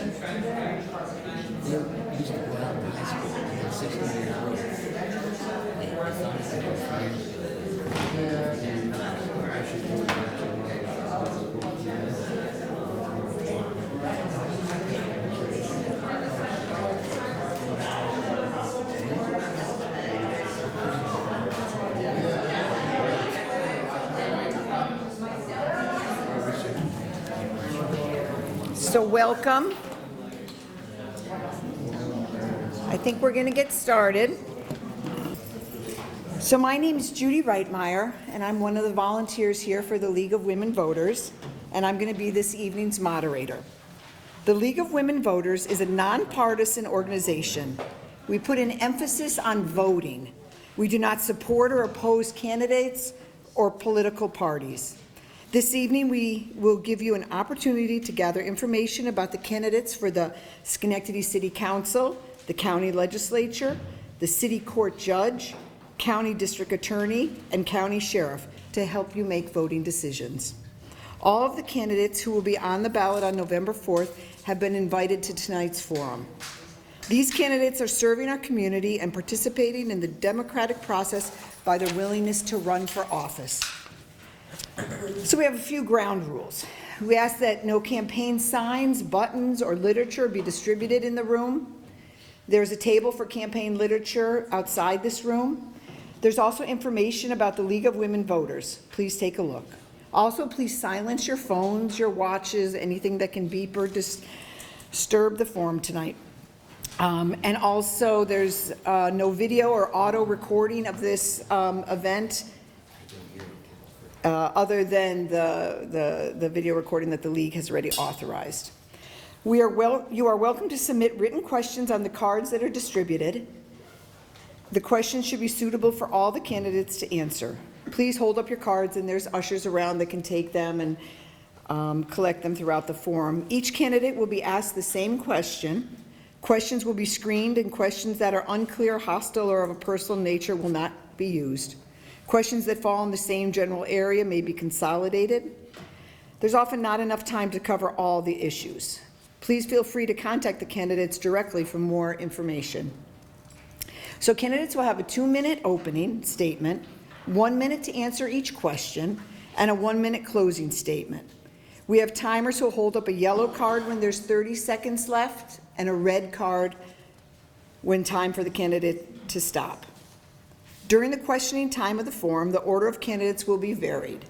They used to go out in high school. They had 16 years old. They thought they were friends. So welcome. I think we're going to get started. So my name is Judy Reitmeyer, and I'm one of the volunteers here for the League of Women Voters, and I'm going to be this evening's moderator. The League of Women Voters is a nonpartisan organization. We put an emphasis on voting. We do not support or oppose candidates or political parties. This evening, we will give you an opportunity to gather information about the candidates for the Schenectady City Council, the County Legislature, the City Court Judge, County District Attorney, and County Sheriff to help you make voting decisions. All of the candidates who will be on the ballot on November 4th have been invited to tonight's forum. These candidates are serving our community and participating in the democratic process by their willingness to run for office. So we have a few ground rules. We ask that no campaign signs, buttons, or literature be distributed in the room. There's a table for campaign literature outside this room. There's also information about the League of Women Voters. Please take a look. Also, please silence your phones, your watches, anything that can beep or disturb the forum tonight. And also, there's no video or auto recording of this event other than the video recording that the League has already authorized. You are welcome to submit written questions on the cards that are distributed. The questions should be suitable for all the candidates to answer. Please hold up your cards, and there's ushers around that can take them and collect them throughout the forum. Each candidate will be asked the same question. Questions will be screened, and questions that are unclear, hostile, or of a personal nature will not be used. Questions that fall in the same general area may be consolidated. There's often not enough time to cover all the issues. Please feel free to contact the candidates directly for more information. So candidates will have a 2-minute opening statement, 1 minute to answer each question, and a 1-minute closing statement. We have timers who will hold up a yellow card when there's 30 seconds left and a red card when time for the candidate to stop. During the questioning time of the forum, the order of candidates will be varied.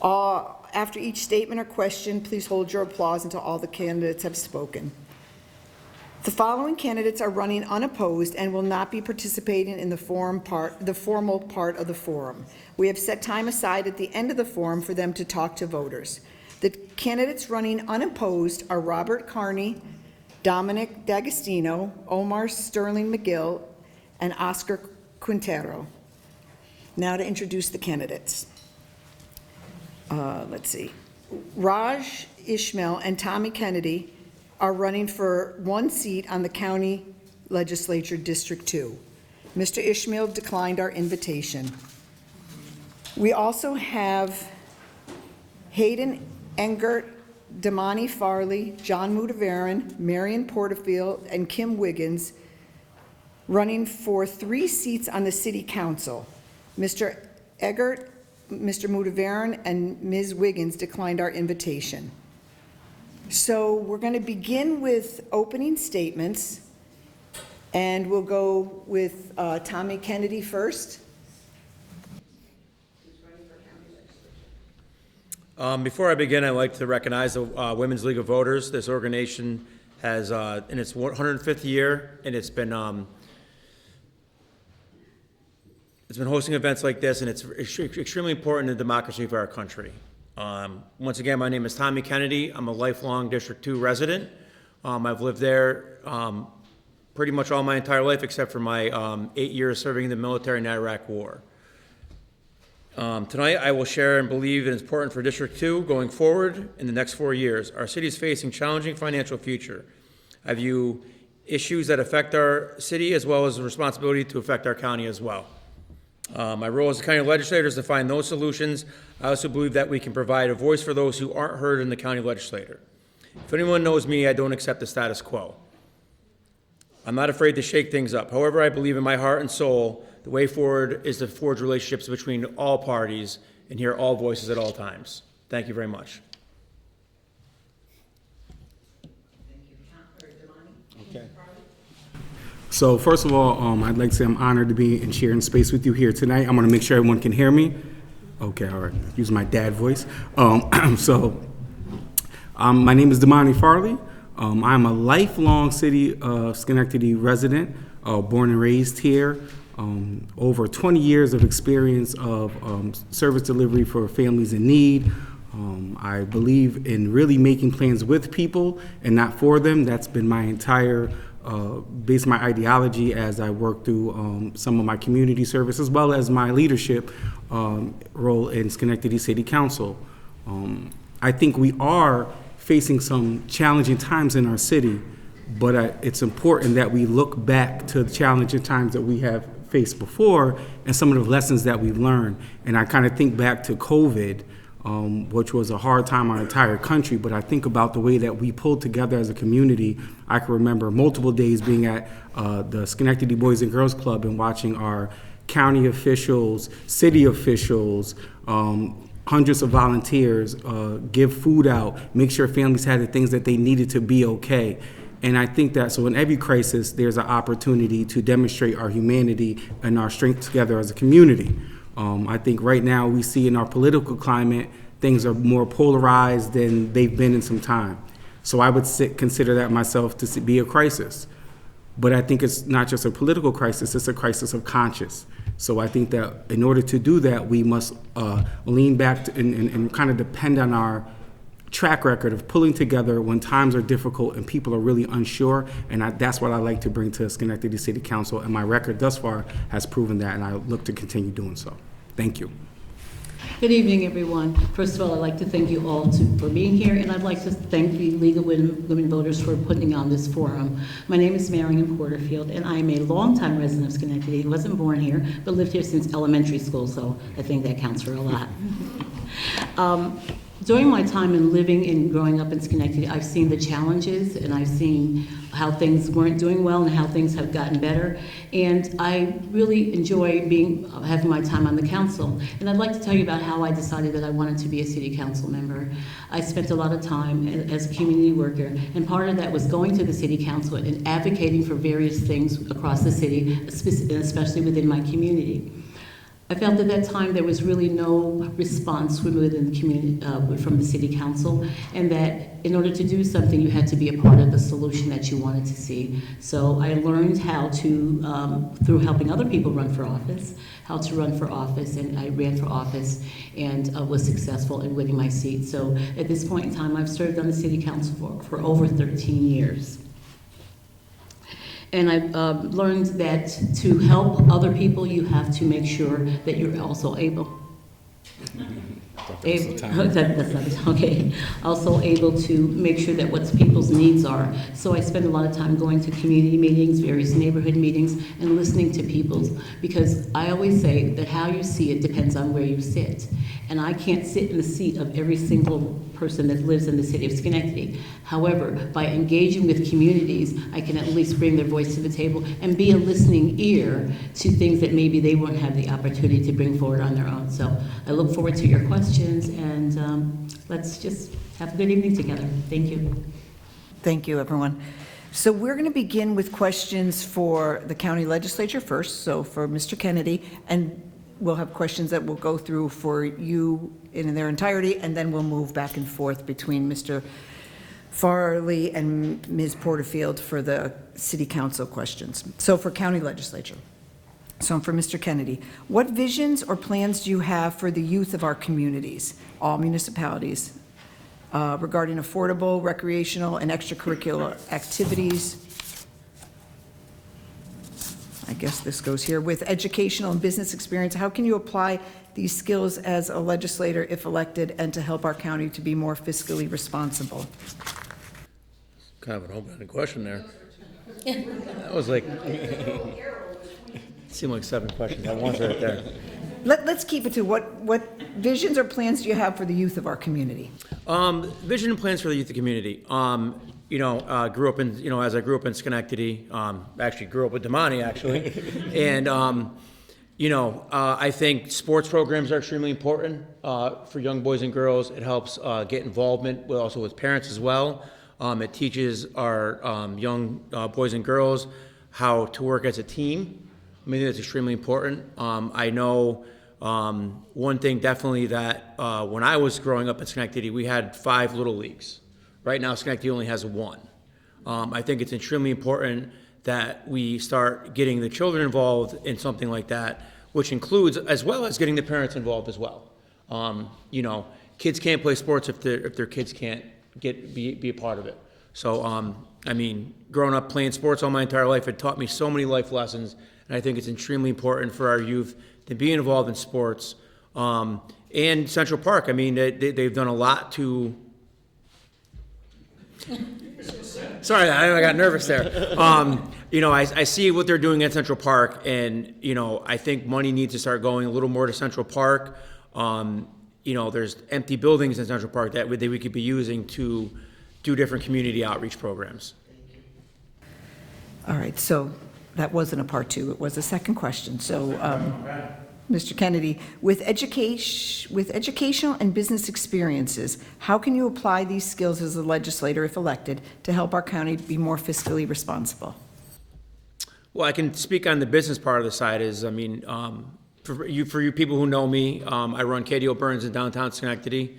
After each statement or question, please hold your applause until all the candidates have spoken. The following candidates are running unopposed and will not be participating in the formal part of the forum. We have set time aside at the end of the forum for them to talk to voters. The candidates running unopposed are Robert Carney, Dominic D'Agostino, Omar Sterling McGill, and Oscar Quintero. Now to introduce the candidates. Let's see. Raj Ishmael and Tommy Kennedy are running for one seat on the County Legislature District 2. Mr. Ishmael declined our invitation. We also have Hayden Engert, Damani Farley, John Mudavaran, Marion Porterfield, and Kim Wiggins running for 3 seats on the City Council. Mr. Eggert, Mr. Mudavaran, and Ms. Wiggins declined our invitation. So we're going to begin with opening statements, and we'll go with Tommy Kennedy first. Before I begin, I'd like to recognize the Women's League of Voters. This organization has, in its 150th year, and it's been hosting events like this, and it's extremely important to the democracy of our country. Once again, my name is Tommy Kennedy. I'm a lifelong District 2 resident. I've lived there pretty much all my entire life, except for my 8 years serving in the military in the Iraq War. Tonight, I will share and believe it is important for District 2 going forward in the next 4 years. Our city is facing challenging financial future. I view issues that affect our city as well as the responsibility to affect our county as well. My role as a county legislator is to find those solutions. I also believe that we can provide a voice for those who aren't heard in the county legislature. If anyone knows me, I don't accept the status quo. I'm not afraid to shake things up. However, I believe in my heart and soul, the way forward is to forge relationships between all parties and hear all voices at all times. Thank you very much. Okay. So first of all, I'd like to say I'm honored to be and sharing space with you here tonight. I'm going to make sure everyone can hear me. Okay, all right. Use my dad voice. My name is Damani Farley. I'm a lifelong city of Schenectady resident, born and raised here. Over 20 years of experience of service delivery for families in need. I believe in really making plans with people and not for them. That's been my entire base, my ideology as I work through some of my community service as well as my leadership role in Schenectady City Council. I think we are facing some challenging times in our city, but it's important that we look back to the challenging times that we have faced before and some of the lessons that we've learned. And I kind of think back to COVID, which was a hard time on our entire country, but I think about the way that we pulled together as a community. I can remember multiple days being at the Schenectady Boys and Girls Club and watching our county officials, city officials, hundreds of volunteers give food out, make sure families had the things that they needed to be okay. And I think that, so in every crisis, there's an opportunity to demonstrate our humanity and our strength together as a community. I think right now we see in our political climate, things are more polarized than they've been in some time. So I would consider that myself to be a crisis. But I think it's not just a political crisis, it's a crisis of conscience. So I think that in order to do that, we must lean back and kind of depend on our track record of pulling together when times are difficult and people are really unsure, and that's what I like to bring to Schenectady City Council, and my record thus far has proven that, and I look to continue doing so. Thank you. Good evening, everyone. First of all, I'd like to thank you all for being here, and I'd like to thank the League of Women Voters for putting on this forum. My name is Marion Porterfield, and I am a longtime resident of Schenectady. I wasn't born here, but lived here since elementary school, so I think that counts for a lot. During my time in living and growing up in Schenectady, I've seen the challenges and I've seen how things weren't doing well and how things have gotten better. And I really enjoy having my time on the council. And I'd like to tell you about how I decided that I wanted to be a city council member. I spent a lot of time as a community worker, and part of that was going to the city council and advocating for various things across the city, especially within my community. I felt at that time there was really no response within the community, from the city council, and that in order to do something, you had to be a part of the solution that you wanted to see. So I learned how to, through helping other people run for office, how to run for office, and I ran for office and was successful in winning my seat. So at this point in time, I've served on the city council for over 13 years. And I've learned that to help other people, you have to make sure that you're also also able to make sure that what people's needs are. So I spend a lot of time going to community meetings, various neighborhood meetings, and listening to people, because I always say that how you see it depends on where you sit. And I can't sit in the seat of every single person that lives in the city of Schenectady. However, by engaging with communities, I can at least bring their voice to the table and be a listening ear to things that maybe they won't have the opportunity to bring forward on their own. So I look forward to your questions, and let's just have a good evening together. Thank you. Thank you, everyone. So we're going to begin with questions for the county legislature first, so for Mr. Kennedy, and we'll have questions that we'll go through for you in their entirety, and then we'll move back and forth between Mr. Farley and Ms. Porterfield for the city council questions. So for county legislature. So for Mr. Kennedy, what visions or plans do you have for the youth of our communities, all municipalities, regarding affordable, recreational, and extracurricular activities? I guess this goes here. With educational and business experience, how can you apply these skills as a legislator if elected, and to help our county to be more fiscally responsible? Kind of an open-ended question there. That was like, seemed like 7 questions at once right there. Let's keep it to what visions or plans do you have for the youth of our community? Vision and plans for the youth community. Grew up in, as I grew up in Schenectady, actually grew up with Damani, actually. And, I think sports programs are extremely important for young boys and girls. It helps get involvement also with parents as well. It teaches our young boys and girls how to work as a team. I mean, that's extremely important. I know one thing definitely that when I was growing up in Schenectady, we had 5 little leagues. Right now, Schenectady only has 1. I think it's extremely important that we start getting the children involved in something like that, which includes as well as getting the parents involved as well. Kids can't play sports if their kids can't be a part of it. So, growing up playing sports all my entire life, it taught me so many life lessons, and I think it's extremely important for our youth to be involved in sports. And Central Park, they've done a lot to. Sorry, I got nervous there. I see what they're doing at Central Park, and, I think money needs to start going a little more to Central Park. There's empty buildings in Central Park that we could be using to do different community outreach programs. All right, so that wasn't a part 2, it was a second question. So, Mr. Kennedy, with educational and business experiences, how can you apply these skills as a legislator, if elected, to help our county be more fiscally responsible? Well, I can speak on the business part of the side. For you people who know me, I run KDO Burns in downtown Schenectady.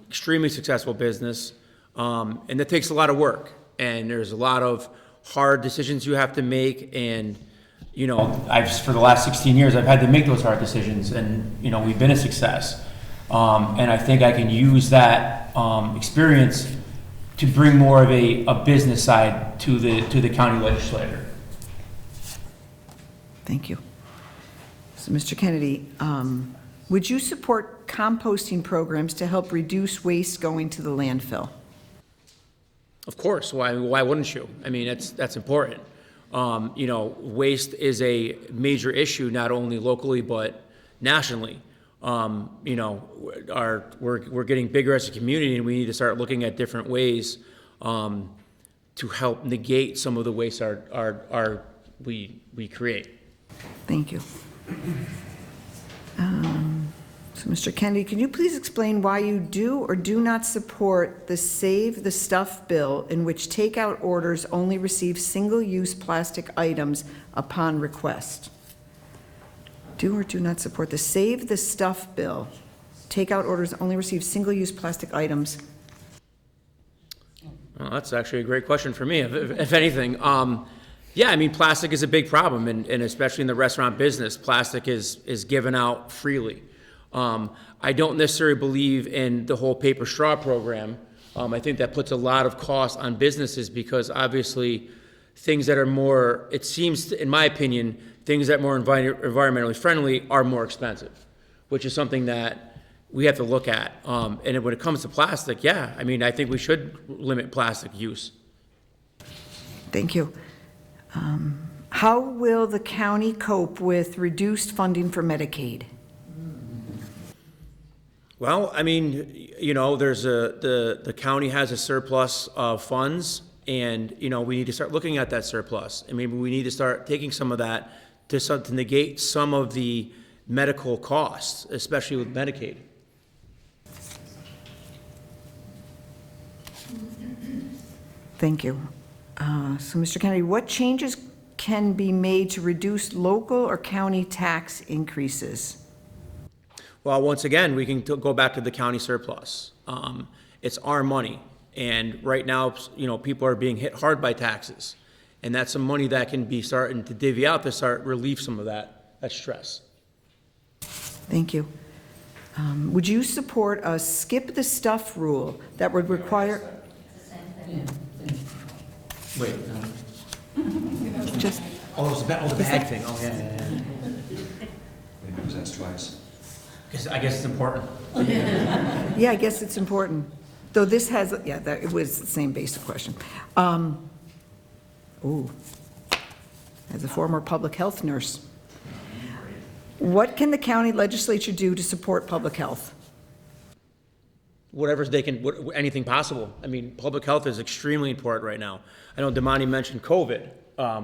Extremely successful business, and that takes a lot of work. And there's a lot of hard decisions you have to make. And for the last 16 years, I've had to make those hard decisions, and we've been a success. And I think I can use that experience to bring more of a business side to the county legislator. Thank you. So, Mr. Kennedy, would you support composting programs to help reduce waste going to the landfill? Of course. Why wouldn't you? That's important. Waste is a major issue, not only locally, but nationally. We're getting bigger as a community, and we need to start looking at different ways to help negate some of the waste we create. Thank you. So, Mr. Kennedy, can you please explain why you do or do not support the Save the Stuff bill, in which takeout orders only receive single-use plastic items upon request? Do or do not support the Save the Stuff bill. Takeout orders only receive single-use plastic items. Well, that's actually a great question for me, if anything. Plastic is a big problem, and especially in the restaurant business, plastic is given out freely. I don't necessarily believe in the whole paper straw program. I think that puts a lot of cost on businesses, because obviously things that are more, it seems, in my opinion, things that are more environmentally friendly are more expensive, which is something that we have to look at. And when it comes to plastic, I think we should limit plastic use. Thank you. How will the county cope with reduced funding for Medicaid? Well, there's the county has a surplus of funds, and, we need to start looking at that surplus. And maybe we need to start taking some of that to negate some of the medical costs, especially with Medicaid. Thank you. So, Mr. Kennedy, what changes can be made to reduce local or county tax increases? Well, once again, we can go back to the county surplus. It's our money, and right now, people are being hit hard by taxes, and that's some money that can be starting to divvy out to start relieve some of that stress. Thank you. Would you support a skip the stuff rule that would require? Wait. Just, The bag thing. Oh, yeah. Maybe that's twice. I guess it's important. yeah, I guess it's important. Though this has, it was the same basic question. As a former public health nurse, What can the county legislature do to support public health? Whatever they can, anything possible. I mean, public health is extremely important right now. I know Damani mentioned COVID,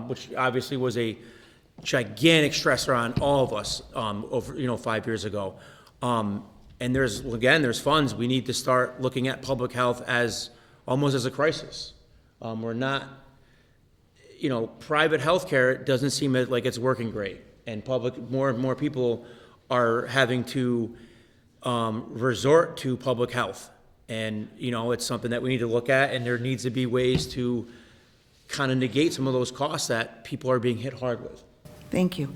which obviously was a gigantic stressor on all of us over 5 years ago. And there's funds. We need to start looking at public health as almost as a crisis. We're not, private healthcare doesn't seem like it's working great, and more and more people are having to resort to public health. And, it's something that we need to look at, and there needs to be ways to kind of negate some of those costs that people are being hit hard with. Thank you.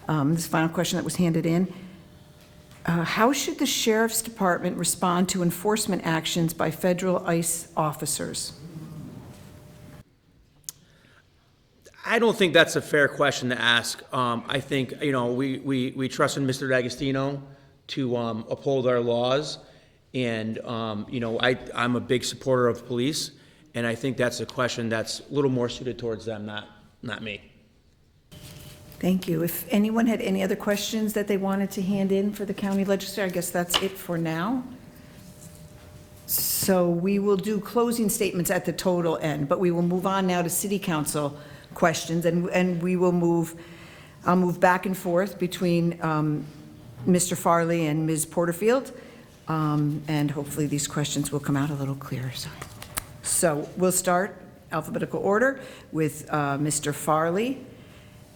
This final question that was handed in. How should the Sheriff's Department respond to enforcement actions by federal ICE officers? I don't think that's a fair question to ask. I think, we trust in Mr. D'Agostino to uphold our laws. And, I'm a big supporter of police, and I think that's a question that's a little more suited towards them, not me. Thank you. If anyone had any other questions that they wanted to hand in for the county legislature, I guess that's it for now. So we will do closing statements at the total end, but we will move on now to city council questions, and we will I'll move back and forth between Mr. Farley and Ms. Porterfield, and hopefully these questions will come out a little clearer. So we'll start alphabetical order with Mr. Farley.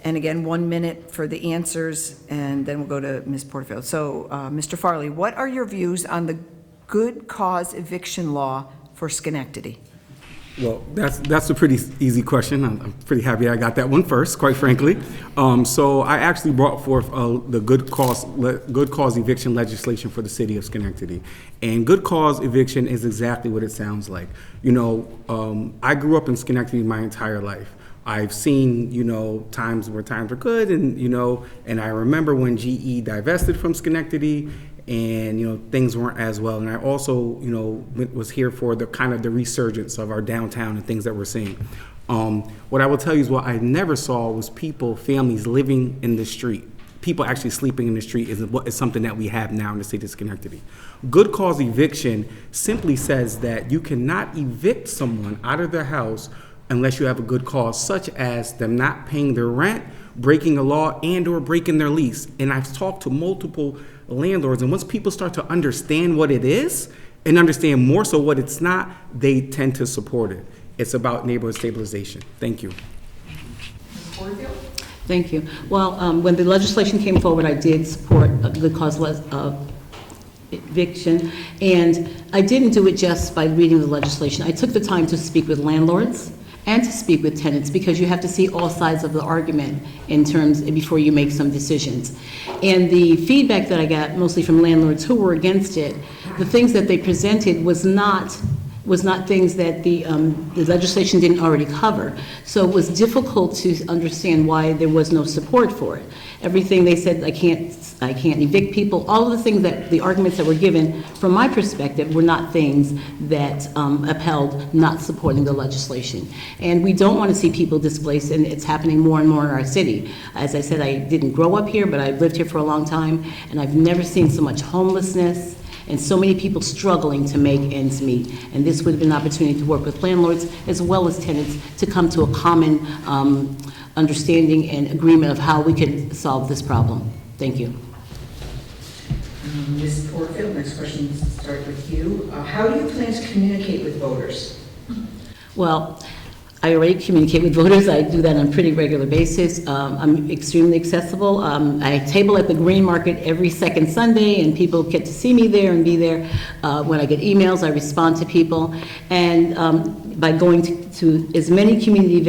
And again, 1 minute for the answers, and then we'll go to Ms. Porterfield. So, Mr. Farley, what are your views on the good cause eviction law for Schenectady? Well, that's a pretty easy question. I'm pretty happy I got that one first, quite frankly. So I actually brought forth the good cause eviction legislation for the city of Schenectady. And good cause eviction is exactly what it sounds like. I grew up in Schenectady my entire life. I've seen, times where times were good, and I remember when GE divested from Schenectady, and, things weren't as well. And I also, was here for the kind of the resurgence of our downtown and things that we're seeing. What I will tell you is what I never saw was families living in the street. People actually sleeping in the street is something that we have now in the state of Schenectady. Good cause eviction simply says that you cannot evict someone out of their house unless you have a good cause, such as them not paying their rent, breaking a law, and or breaking their lease. And I've talked to multiple landlords, and once people start to understand what it is and understand more so what it's not, they tend to support it. It's about neighborhood stabilization. Thank you. Thank you. Well, when the legislation came forward, I did support the cause eviction, and I didn't do it just by reading the legislation. I took the time to speak with landlords and to speak with tenants, because you have to see all sides of the argument before you make some decisions. And the feedback that I got, mostly from landlords who were against it, the things that they presented was not things that the legislation didn't already cover. So it was difficult to understand why there was no support for it. Everything they said, I can't evict people, all of the things the arguments that were given from my perspective were not things that upheld not supporting the legislation. And we don't want to see people displaced, and it's happening more and more in our city. As I said, I didn't grow up here, but I've lived here for a long time, and I've never seen so much homelessness and so many people struggling to make ends meet. And this would have been an opportunity to work with landlords as well as tenants to come to a common understanding and agreement of how we can solve this problem. Thank you. Ms. Porterfield, next question start with you. How do you plan to communicate with voters? Well, I already communicate with voters. I do that on a pretty regular basis. I'm extremely accessible. I table at the Green Market every second Sunday, and people get to see me there and be there. When I get emails, I respond to people. And by going to as many community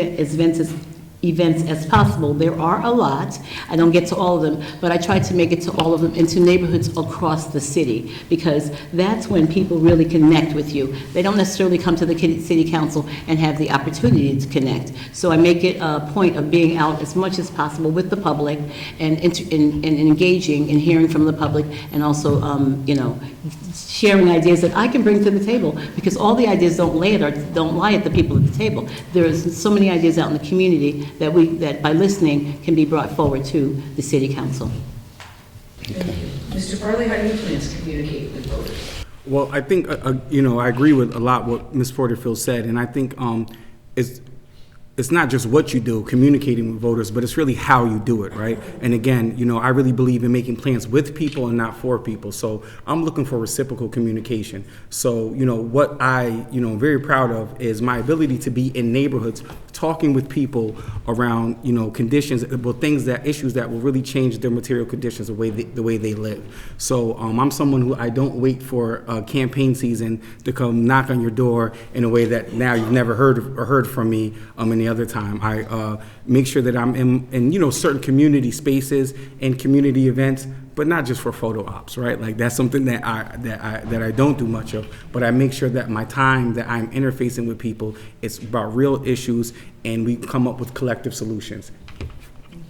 events as possible. There are a lot. I don't get to all of them, but I try to make it to all of them into neighborhoods across the city, because that's when people really connect with you. They don't necessarily come to the city council and have the opportunity to connect. So I make it a point of being out as much as possible with the public and engaging and hearing from the public, and also sharing ideas that I can bring to the table, because all the ideas don't lie at the people at the table. There's so many ideas out in the community that by listening can be brought forward to the city council. Thank you. Mr. Farley, how do you plan to communicate with voters? Well, I think, I agree with a lot what Ms. Porterfield said, and I think it's not just what you do, communicating with voters, but it's really how you do it, right? And again, I really believe in making plans with people and not for people. So I'm looking for reciprocal communication. So, what I'm very proud of is my ability to be in neighborhoods, talking with people around, conditions, issues that will really change their material conditions, the way they live. So I'm someone who I don't wait for campaign season to come knock on your door in a way that now you've never heard from me any other time. I make sure that I'm in certain community spaces and community events, but not just for photo ops, right? Like that's something that I don't do much of. But I make sure that my time that I'm interfacing with people, it's about real issues, and we come up with collective solutions.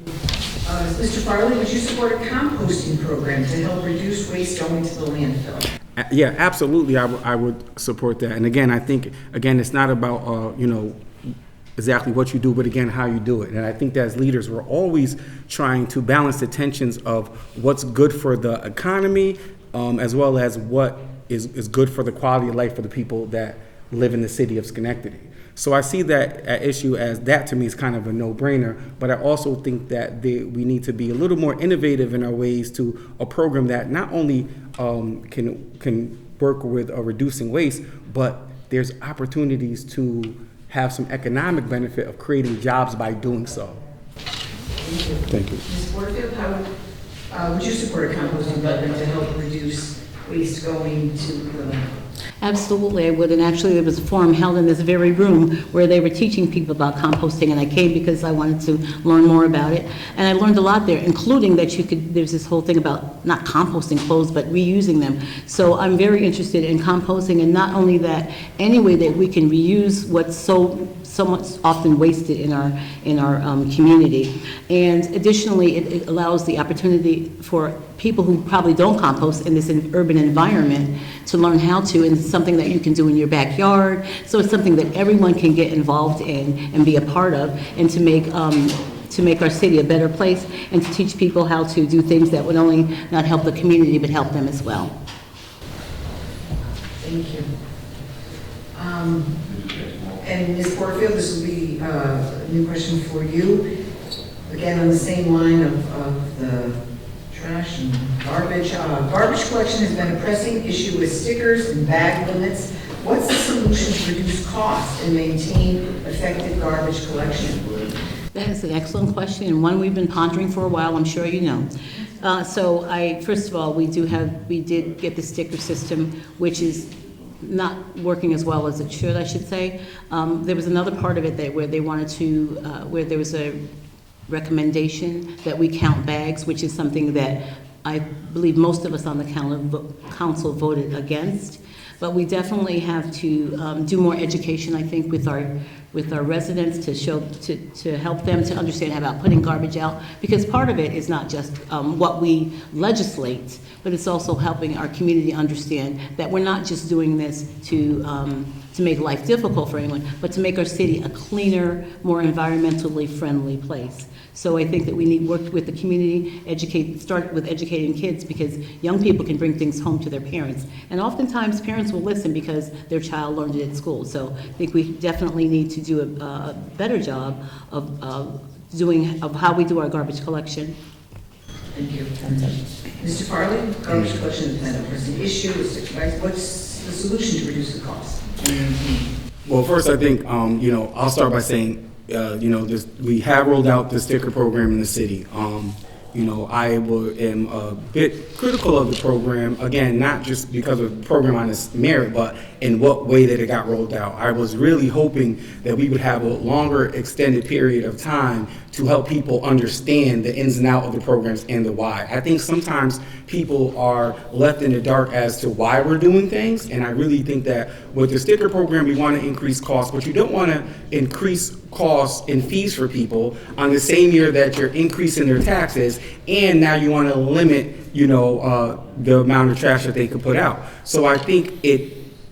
Mr. Farley, would you support a composting program to help reduce waste going to the landfill? Yeah, absolutely. I would support that. And again, I think it's not about exactly what you do, but again, how you do it. And I think that as leaders, we're always trying to balance the tensions of what's good for the economy, as well as what is good for the quality of life for the people that live in the city of Schenectady. So I see that issue as that, to me, is kind of a no-brainer, but I also think that we need to be a little more innovative in our ways to a program that not only can work with reducing waste, but there's opportunities to have some economic benefit of creating jobs by doing so. Thank you. Ms. Porterfield, how would you support a composting program to help reduce waste going to the landfill? Absolutely, I would. And actually, there was a forum held in this very room where they were teaching people about composting, and I came because I wanted to learn more about it. And I learned a lot there, including that there's this whole thing about not composting clothes, but reusing them. So I'm very interested in composting, and not only that, any way that we can reuse what's so much often wasted in our community. And additionally, it allows the opportunity for people who probably don't compost in this urban environment to learn how to, and it's something that you can do in your backyard. So it's something that everyone can get involved in and be a part of, and to make our city a better place, and to teach people how to do things that would only not help the community, but help them as well. Thank you. And Ms. Porterfield, this will be a new question for you. Again, on the same line of the trash and garbage. Garbage collection has been a pressing issue with stickers and bag limits. What's the solution to reduce cost and maintain effective garbage collection? That is an excellent question, and one we've been pondering for a while, I'm sure you know. First of all, we did get the sticker system, which is not working as well as it should, I should say. There was another part of it where they wanted to, where there was a recommendation that we count bags, which is something that I believe most of us on the council voted against. But we definitely have to do more education, I think, with our residents to help them to understand about putting garbage out, because part of it is not just what we legislate, but it's also helping our community understand that we're not just doing this to make life difficult for anyone, but to make our city a cleaner, more environmentally friendly place. So I think that we need to work with the community, start with educating kids, because young people can bring things home to their parents. And oftentimes parents will listen because their child learned it at school. So I think we definitely need to do a better job of how we do our garbage collection. Thank you. Mr. Farley, garbage collection has been a pressing issue. What's the solution to reduce the cost? Well, first, I think, I'll start by saying, we have rolled out the sticker program in the city. I am a bit critical of the program, again, not just because of the program on its merit, but in what way that it got rolled out. I was really hoping that we would have a longer extended period of time to help people understand the ins and outs of the programs and the why. I think sometimes people are left in the dark as to why we're doing things, and I really think that with the sticker program, we want to increase costs, but you don't want to increase costs and fees for people on the same year that you're increasing their taxes, and now you want to limit, the amount of trash that they could put out. So I think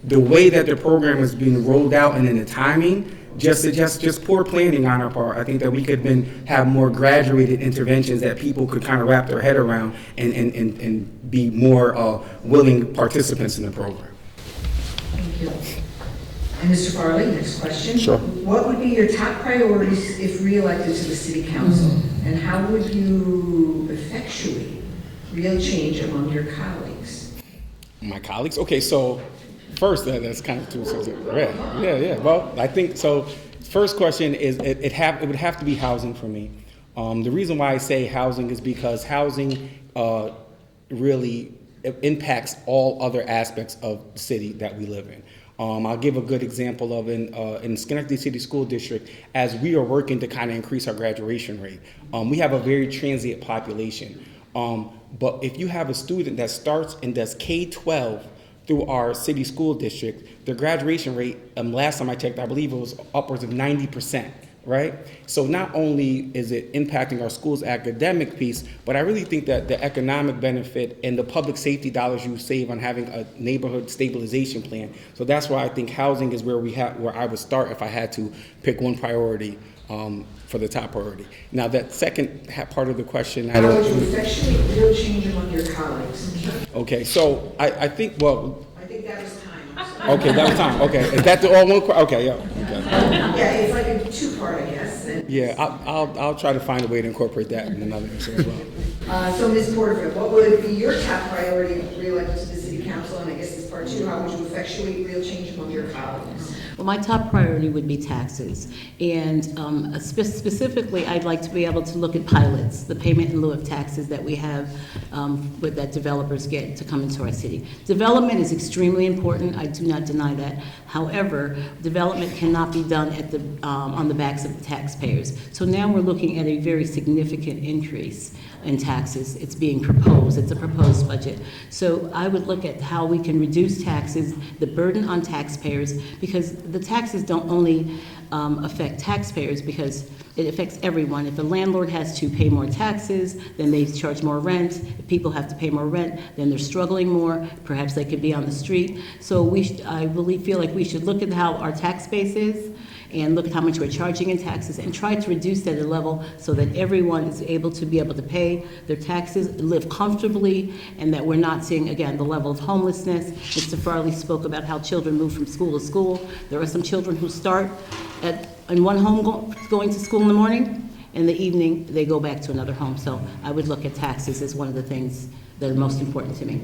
the way that the program is being rolled out and in the timing, just poor planning on our part. I think that we could have more graduated interventions that people could kind of wrap their head around and be more willing participants in the program. Thank you. And Mr. Farley, next question. Sure. What would be your top priorities if re-elected to the city council? And how would you effectuate real change among your colleagues? My colleagues? Okay, so first, that's kind of too yeah. Well, I think so. First question is it would have to be housing for me. The reason why I say housing is because housing really impacts all other aspects of the city that we live in. I'll give a good example of in Schenectady City School District, as we are working to kind of increase our graduation rate. We have a very transient population. But if you have a student that starts and does K-12 through our city school district, their graduation rate, last time I checked, I believe it was upwards of 90%, right? So not only is it impacting our school's academic piece, but I really think that the economic benefit and the public safety dollars you save on having a neighborhood stabilization plan. So that's why I think housing is where I would start if I had to pick one priority for the top priority. Now that second part of the question, how would you effectuate real change among your colleagues? Okay, so I think, well. I think that was time. Okay, that was time. Okay, is that the all one? Okay, yeah. Okay. Yeah, it's like a two-part, I guess. Yeah, I'll try to find a way to incorporate that in another answer as well. So Ms. Porterfield, what would be your top priority if re-elected to the city council? And I guess this part two, how would you effectuate real change among your colleagues? Well, my top priority would be taxes. And specifically, I'd like to be able to look at pilots, the payment in lieu of taxes that we have that developers get to come into our city. Development is extremely important. I do not deny that. However, development cannot be done at on the backs of the taxpayers. So now we're looking at a very significant increase in taxes. It's being proposed. It's a proposed budget. So I would look at how we can reduce taxes, the burden on taxpayers, because the taxes don't only affect taxpayers, because it affects everyone. If a landlord has to pay more taxes, then they charge more rent. If people have to pay more rent, then they're struggling more. Perhaps they could be on the street. So I really feel like we should look at how our tax base is and look at how much we're charging in taxes and try to reduce that at a level so that everyone is able to pay their taxes, live comfortably, and that we're not seeing, again, the level of homelessness. Mr. Farley spoke about how children move from school to school. There are some children who start in one home going to school in the morning, in the evening they go back to another home. So I would look at taxes as one of the things that are most important to me.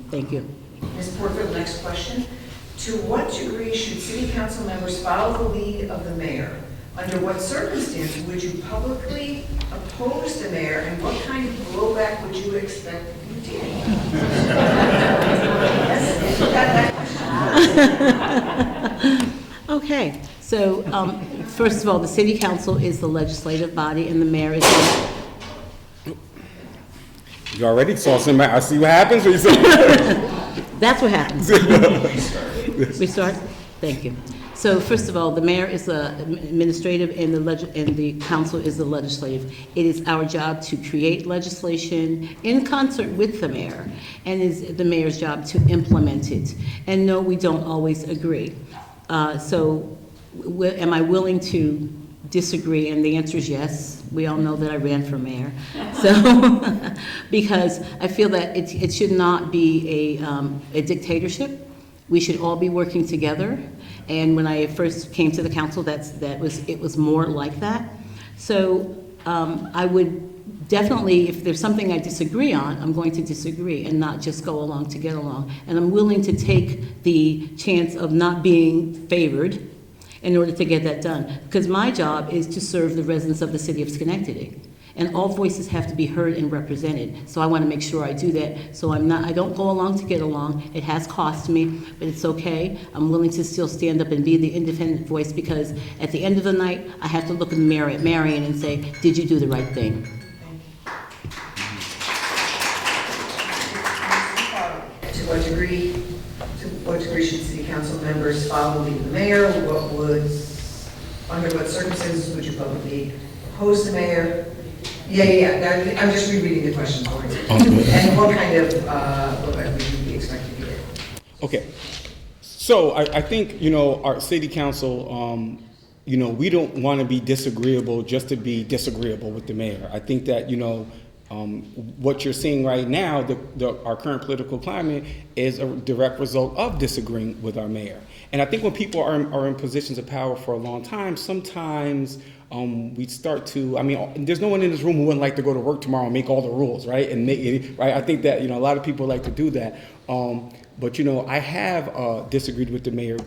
Thank you. Ms. Porterfield, next question. To what degree should city council members follow the lead of the mayor? Under what circumstances would you publicly oppose the mayor, and what kind of blowback would you expect if you did? Okay, so first of all, the city council is the legislative body, and the mayor is the... You already saw some. I see what happens when you say That's what happens. We start? Thank you. So first of all, the mayor is the administrative and the council is the legislative. It is our job to create legislation in concert with the mayor, and it is the mayor's job to implement it. And no, we don't always agree. Am I willing to disagree? And the answer is yes. We all know that I ran for mayor. So, because I feel that it should not be a dictatorship. We should all be working together. And when I first came to the council, it was more like that. So I would definitely, if there's something I disagree on, I'm going to disagree and not just go along to get along. And I'm willing to take the chance of not being favored in order to get that done. Because my job is to serve the residents of the city of Schenectady. And all voices have to be heard and represented. So I want to make sure I do that. So I don't go along to get along. It has cost me, but it's okay. I'm willing to still stand up and be the independent voice, because at the end of the night, I have to look in the mirror at Marion and say, did you do the right thing? To what degree should city council members follow the lead of the mayor? Under what circumstances would you publicly oppose the mayor? Yeah. I'm just rereading the question for you. And what kind of blowback would you be expected to get? Okay, so I think our city council we don't want to be disagreeable just to be disagreeable with the mayor. I think that, what you're seeing right now, our current political climate is a direct result of disagreeing with our mayor. And I think when people are in positions of power for a long time, sometimes we start to, there's no one in this room who wouldn't like to go to work tomorrow and make all the rules, right? And right? I think that, a lot of people like to do that. But I have disagreed with the mayor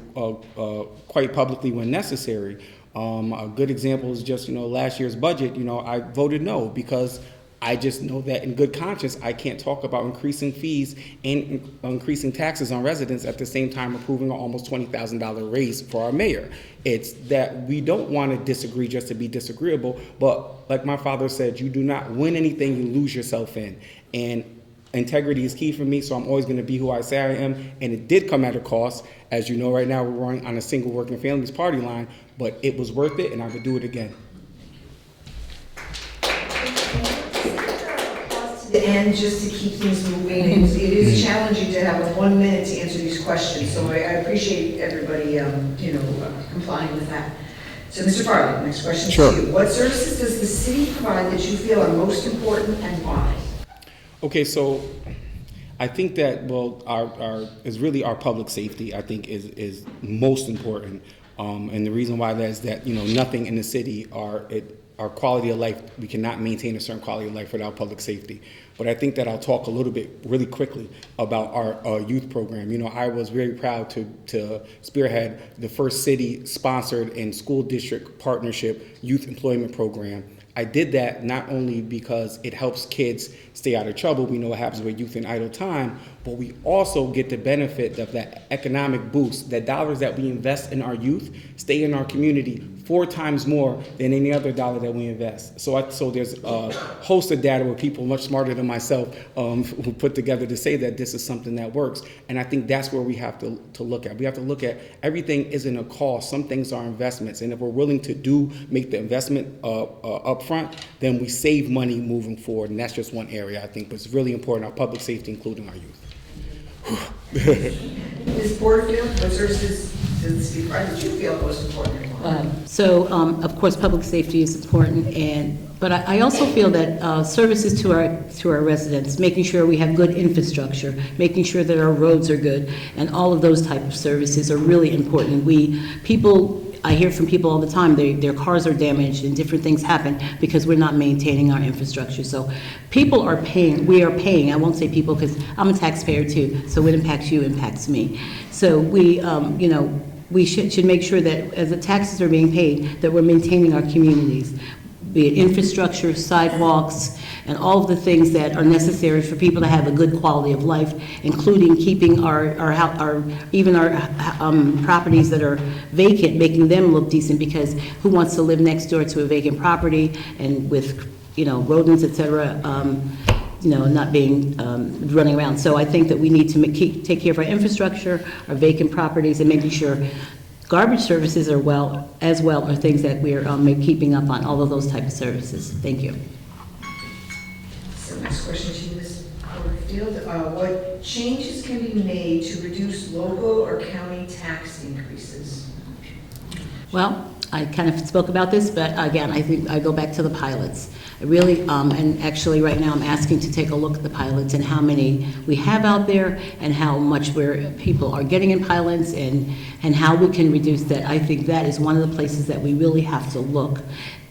quite publicly when necessary. A good example is just, last year's budget, I voted no because I just know that in good conscience, I can't talk about increasing fees and increasing taxes on residents at the same time approving an almost $20,000 raise for our mayor. It's that we don't want to disagree just to be disagreeable, but like my father said, you do not win anything you lose yourself in. And integrity is key for me, so I'm always going to be who I say I am, and it did come at a cost. As you know, right now we're running on a single working families party line, but it was worth it, and I would do it again. The end, just to keep things moving. It is challenging to have 1 minute to answer these questions, so I appreciate everybody, complying with that. So, Mr. Farley, next question Sure. to you. What services does the city provide that you feel are most important, and why? Okay, so I think that, our public safety, I think, is most important. And the reason why that is that, nothing in the city, our quality of life, we cannot maintain a certain quality of life without public safety. But I think that I'll talk a little bit really quickly about our youth program. I was very proud to spearhead the first city-sponsored and school district partnership youth employment program. I did that not only because it helps kids stay out of trouble, we know what happens with youth in idle time, but we also get the benefit of that economic boost, that dollars that we invest in our youth stay in our community 4 times more than any other dollar that we invest. So there's a host of data where people much smarter than myself who put together to say that this is something that works. And I think that's where we have to look at. We have to look at everything isn't a cost. Some things are investments. And if we're willing to make the investment up front, then we save money moving forward. And that's just one area I think, but it's really important, our public safety, including our youth. Ms. Porterfield, what services does the city provide that you feel most important, and why? Of course, public safety is important, but I also feel that services to our residents, making sure we have good infrastructure, making sure that our roads are good, and all of those type of services are really important. I hear from people all the time, their cars are damaged and different things happen because we're not maintaining our infrastructure. So people are paying, we are paying, I won't say people because I'm a taxpayer too, so what impacts you impacts me. So we should make sure that as the taxes are being paid, that we're maintaining our communities, be it infrastructure, sidewalks, and all of the things that are necessary for people to have a good quality of life, including keeping our properties that are vacant, making them look decent, because who wants to live next door to a vacant property and with, rodents, et cetera, not being running around. So I think that we need to take care of our infrastructure, our vacant properties, and making sure garbage services are are things that we're keeping up on, all of those type of services. Thank you. So next question to you, Ms. Porterfield. What changes can be made to reduce local or county tax increases? Well, I kind of spoke about this, but again, I think I go back to the pilots. I really, and actually right now I'm asking to take a look at the pilots and how many we have out there and how much people are getting in pilots and how we can reduce that. I think that is one of the places that we really have to look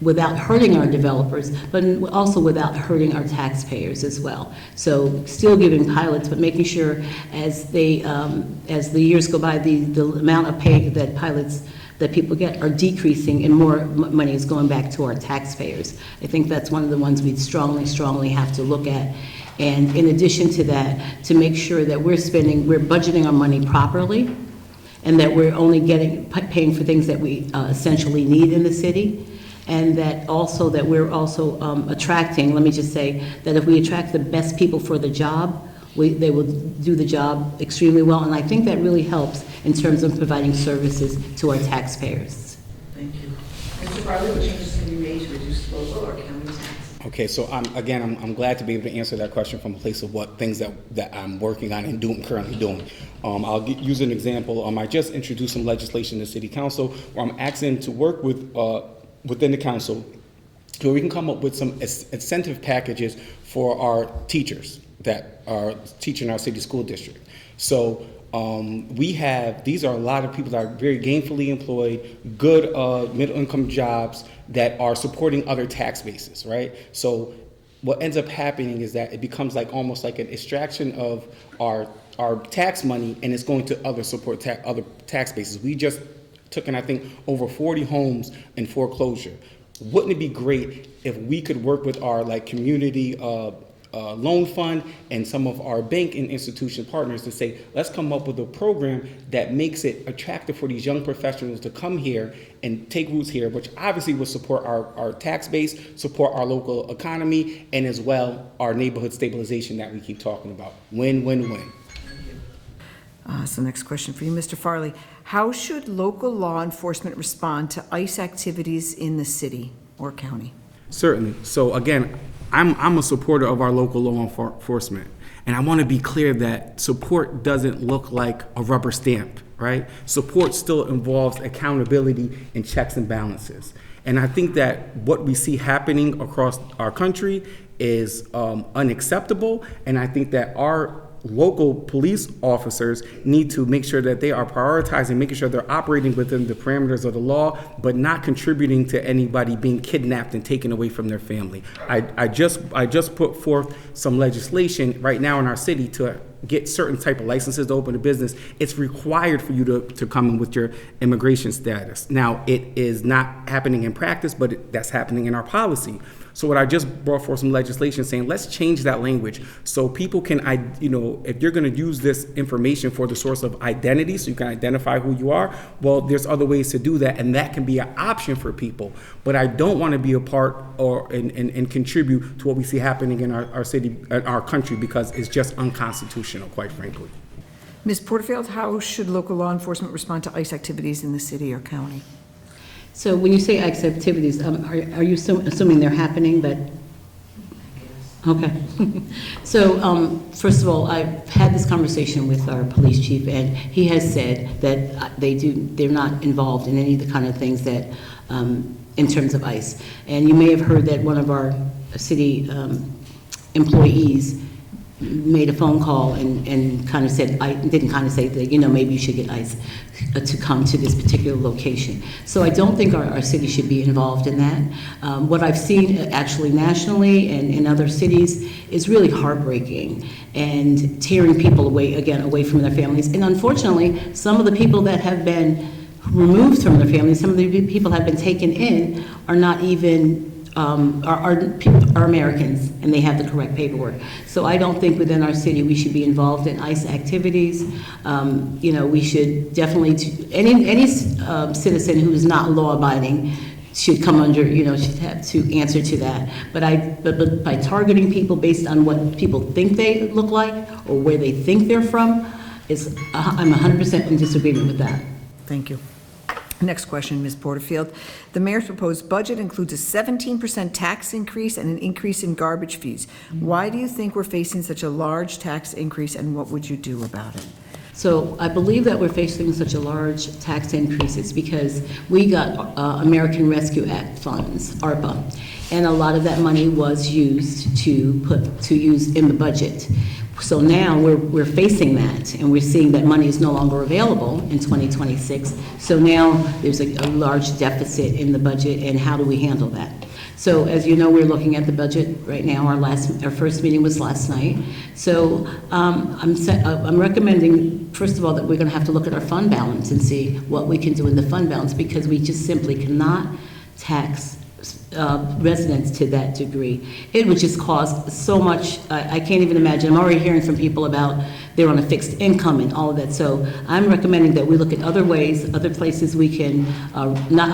without hurting our developers, but also without hurting our taxpayers as well. So still giving pilots, but making sure as the years go by, the amount of pay that pilots that people get are decreasing and more money is going back to our taxpayers. I think that's one of the ones we'd strongly have to look at. And in addition to that, to make sure that we're budgeting our money properly, and that we're only paying for things that we essentially need in the city. And that we're also attracting, let me just say, that if we attract the best people for the job, they will do the job extremely well, and I think that really helps in terms of providing services to our taxpayers. Thank you. Mr. Farley, what changes can be made to reduce local or county taxes? Okay, so I'm glad to be able to answer that question from a place of what things that I'm working on and currently doing. I'll use an example. I just introduced some legislation to City Council where I'm asking to work with within the council so we can come up with some incentive packages for our teachers that are teaching our city school district. So these are a lot of people that are very gainfully employed, good middle income jobs that are supporting other tax bases, right? So what ends up happening is that it becomes like almost like an extraction of our tax money, and it's going to other other tax bases. We just took in, I think, over 40 homes in foreclosure. Wouldn't it be great if we could work with our like community loan fund and some of our banking institution partners to say, let's come up with a program that makes it attractive for these young professionals to come here and take roots here, which obviously will support our tax base, support our local economy, and as well our neighborhood stabilization that we keep talking about. Win, win, win. So next question for you, Mr. Farley. How should local law enforcement respond to ICE activities in the city or county? Certainly. So again, I'm a supporter of our local law enforcement, and I want to be clear that support doesn't look like a rubber stamp, right? Support still involves accountability and checks and balances. And I think that what we see happening across our country is unacceptable, and I think that our local police officers need to make sure that they are prioritizing, making sure they're operating within the parameters of the law, but not contributing to anybody being kidnapped and taken away from their family. I just put forth some legislation right now in our city to get certain type of licenses to open a business. It's required for you to come in with your immigration status. Now, it is not happening in practice, but that's happening in our policy. So what I just brought forth some legislation saying, let's change that language so people can, if you're going to use this information for the source of identity, so you can identify who you are, well, there's other ways to do that, and that can be an option for people. But I don't want to be a part and contribute to what we see happening in our city, our country, because it's just unconstitutional, quite frankly. Ms. Porterfield, how should local law enforcement respond to ICE activities in the city or county? So when you say ICE activities, are you assuming they're happening, but? Okay. So first of all, I've had this conversation with our police chief, and he has said that they're not involved in any of the kind of things that, in terms of ICE. And you may have heard that one of our city employees made a phone call and kind of said, I didn't kind of say that, maybe you should get ICE to come to this particular location. So I don't think our city should be involved in that. What I've seen actually nationally and in other cities is really heartbreaking and tearing people away from their families. And unfortunately, some of the people that have been removed from their families, some of the people that have been taken in are not even are Americans, and they have the correct paperwork. So I don't think within our city we should be involved in ICE activities. We should definitely, any citizen who is not law-abiding should come under, should have to answer to that. But by targeting people based on what people think they look like or where they think they're from, I'm 100% in disagreement with that. Thank you. Next question, Ms. Porterfield. The mayor's proposed budget includes a 17% tax increase and an increase in garbage fees. Why do you think we're facing such a large tax increase, and what would you do about it? So I believe that we're facing such a large tax increase is because we got American Rescue Act funds, ARPA, and a lot of that money was used to use in the budget. So now we're facing that, and we're seeing that money is no longer available in 2026. So now there's a large deficit in the budget, and how do we handle that? So as you know, we're looking at the budget right now. Our first meeting was last night. So I'm recommending, first of all, that we're going to have to look at our fund balance and see what we can do in the fund balance, because we just simply cannot tax residents to that degree. It would just cost so much. I can't even imagine. I'm already hearing from people about they're on a fixed income and all of that. So I'm recommending that we look at other ways, other places we can, I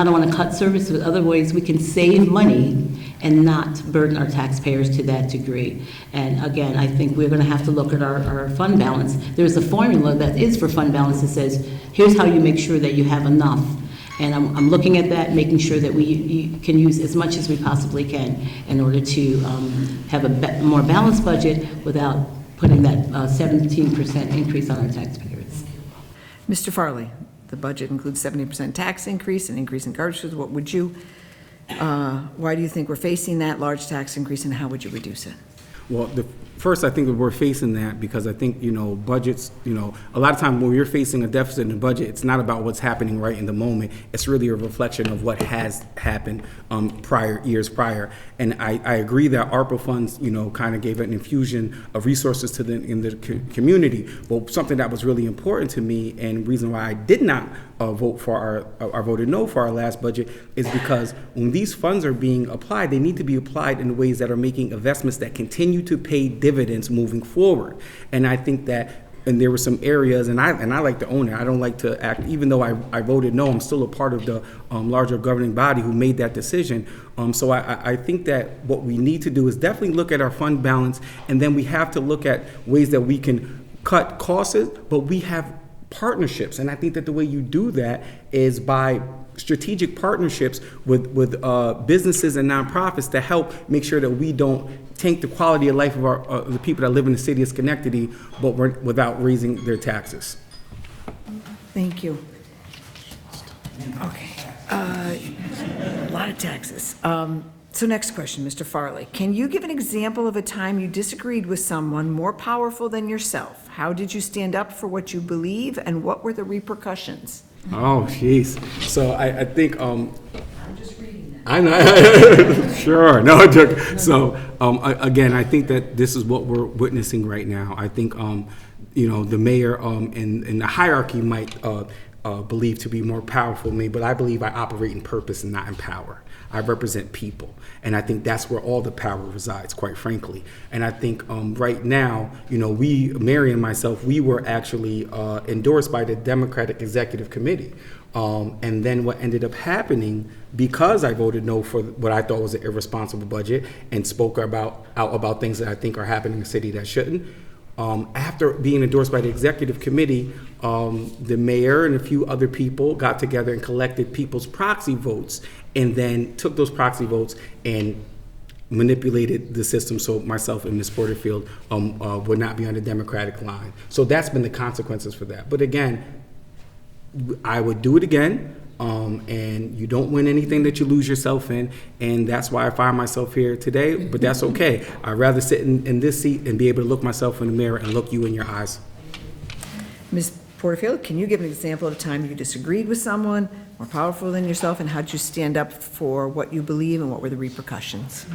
don't want to cut services, but other ways we can save money and not burden our taxpayers to that degree. And again, I think we're going to have to look at our fund balance. There's a formula that is for fund balance that says, here's how you make sure that you have enough. And I'm looking at that, making sure that we can use as much as we possibly can in order to have a more balanced budget without putting that 17% increase on our taxpayers. Mr. Farley, the budget includes 70% tax increase, an increase in garbage fees. What would you, why do you think we're facing that large tax increase, and how would you reduce it? Well, first, I think that we're facing that because I think, budgets, a lot of time when you're facing a deficit in the budget, it's not about what's happening right in the moment. It's really a reflection of what has happened years prior. And I agree that ARPA funds, kind of gave an infusion of resources to in the community. But something that was really important to me, and reason why I did not vote for I voted no for our last budget, is because when these funds are being applied, they need to be applied in ways that are making investments that continue to pay dividends moving forward. And I think that, and there were some areas, and I like to own it. I don't like to act, even though I voted no, I'm still a part of the larger governing body who made that decision. So I think that what we need to do is definitely look at our fund balance, and then we have to look at ways that we can cut costs, but we have partnerships. And I think that the way you do that is by strategic partnerships with businesses and nonprofits to help make sure that we don't tank the quality of life of the people that live in the city of Schenectady, but without raising their taxes. Thank you. Okay, a lot of taxes. So next question, Mr. Farley. Can you give an example of a time you disagreed with someone more powerful than yourself? How did you stand up for what you believe, and what were the repercussions? Oh, jeez. So I think I'm just reading that. I know. Sure. No, it took. So again, I think that this is what we're witnessing right now. I think the mayor and the hierarchy might believe to be more powerful than me, but I believe I operate in purpose and not in power. I represent people, and I think that's where all the power resides, quite frankly. And I think right now, Mary and myself, we were actually endorsed by the Democratic Executive Committee. And then what ended up happening, because I voted no for what I thought was an irresponsible budget and spoke out about things that I think are happening in the city that shouldn't, after being endorsed by the executive committee, the mayor and a few other people got together and collected people's proxy votes, and then took those proxy votes and manipulated the system so myself and Ms. Porterfield would not be on the Democratic line. So that's been the consequences for that. But again, I would do it again. And you don't win anything that you lose yourself in, and that's why I find myself here today, but that's okay. I'd rather sit in this seat and be able to look myself in the mirror and look you in your eyes. Ms. Porterfield, can you give an example of a time you disagreed with someone more powerful than yourself, and how did you stand up for what you believe, and what were the repercussions?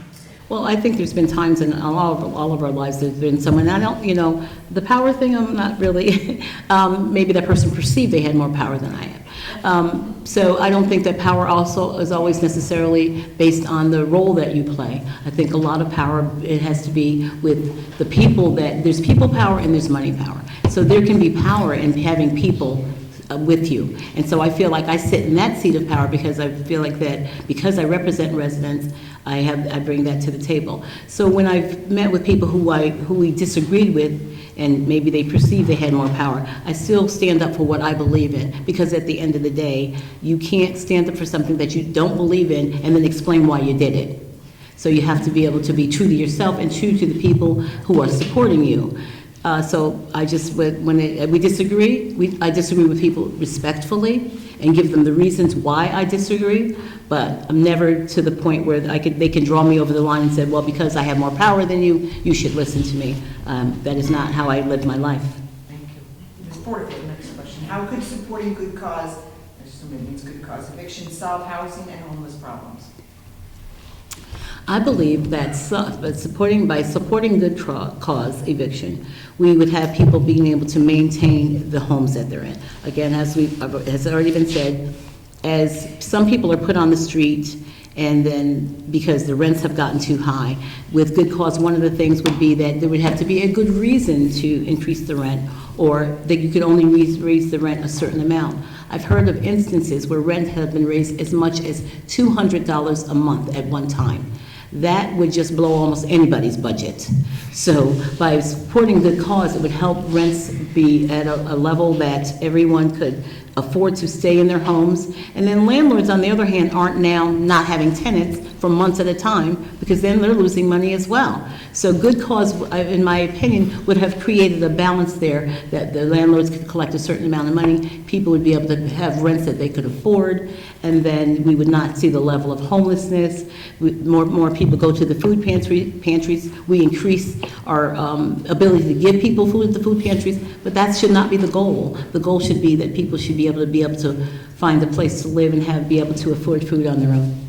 Well, I think there's been times in all of our lives there's been someone, I don't, the power thing, I'm not really, maybe that person perceived they had more power than I am. So I don't think that power also is always necessarily based on the role that you play. I think a lot of power, it has to be with the people there's people power and there's money power. So there can be power in having people with you. And so I feel like I sit in that seat of power because I feel like that because I represent residents, I bring that to the table. So when I've met with people who we disagreed with, and maybe they perceive they had more power, I still stand up for what I believe in, because at the end of the day, you can't stand up for something that you don't believe in and then explain why you did it. So you have to be able to be true to yourself and true to the people who are supporting you. So I just, when we disagree, I disagree with people respectfully and give them the reasons why I disagree, but I'm never to the point where they can draw me over the line and say, well, because I have more power than you, you should listen to me. That is not how I live my life. Thank you. Ms. Porterfield, next question. How could supporting good cause, I assume it means good cause eviction, solve housing and homeless problems? I believe that by supporting good cause eviction, we would have people being able to maintain the homes that they're in. Again, as already been said, as some people are put on the street, and then because the rents have gotten too high, with good cause, one of the things would be that there would have to be a good reason to increase the rent, or that you could only raise the rent a certain amount. I've heard of instances where rent has been raised as much as $200 a month at one time. That would just blow almost anybody's budget. So by supporting good cause, it would help rents be at a level that everyone could afford to stay in their homes. And then landlords, on the other hand, aren't now not having tenants for months at a time, because then they're losing money as well. So good cause, in my opinion, would have created a balance there, that the landlords could collect a certain amount of money, people would be able to have rents that they could afford, and then we would not see the level of homelessness. More people go to the food pantries. We increase our ability to give people food at the food pantries, but that should not be the goal. The goal should be that people should be able to find a place to live and be able to afford food on their own.